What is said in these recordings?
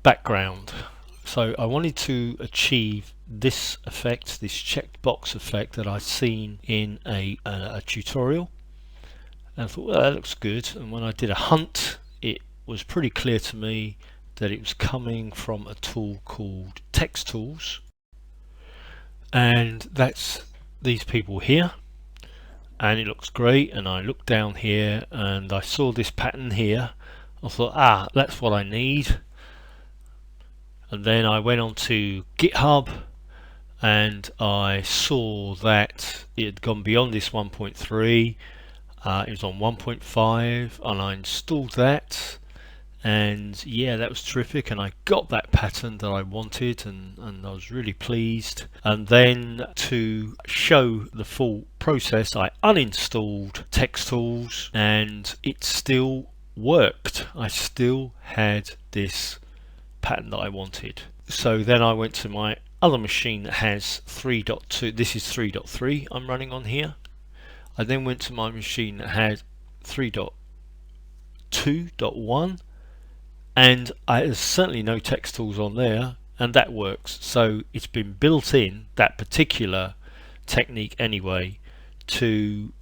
background. So I wanted to achieve this effect, this checkbox effect that I'd seen in a tutorial, and I thought, well, that looks good. And when I did a hunt, it was pretty clear to me that it was coming from a tool called textools, and that's these people here, and it looks great. And I looked down here and I saw this pattern here. I thought, that's what I need. And then I went on to GitHub and I saw that it had gone beyond this 1.3. It was on 1.5, and I installed that, and yeah, that was terrific, and I got that pattern that I wanted, and I was really pleased. And then to show the full process, I uninstalled textools and it still worked. I still had this pattern that I wanted. So then I went to my other machine that has 3.2. This is 3.3 I'm running on here. I then went to my machine that had 3.2.1, and there's certainly no textools on there, and that works. So it's been built in, that particular technique anyway, to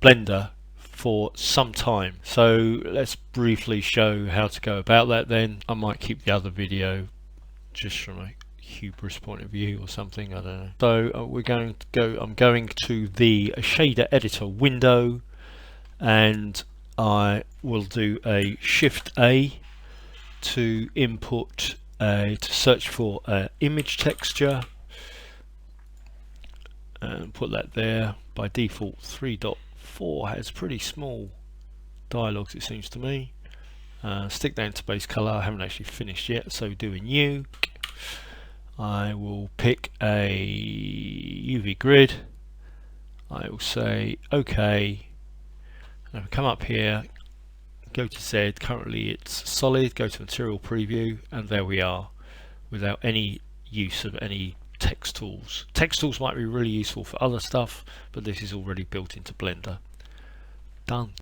Blender for some time. So let's briefly show how to go about that. Then I might keep the other video just from a hubris point of view or something, I don't know. So we're going to go, I'm going to the shader editor window, and I will do a Shift A to input to search for image texture, and put that there. By default 3.4 has pretty small dialogues, it seems to me. Stick that into base color. I haven't actually finished yet, so do a new. I will pick a UV grid. I will say OK. And I'll come up here, go to Z. Currently it's solid. Go to material preview, and there we are, without any use of any text tools. Text tools might be really useful for other stuff, but this is already built into Blender. Done.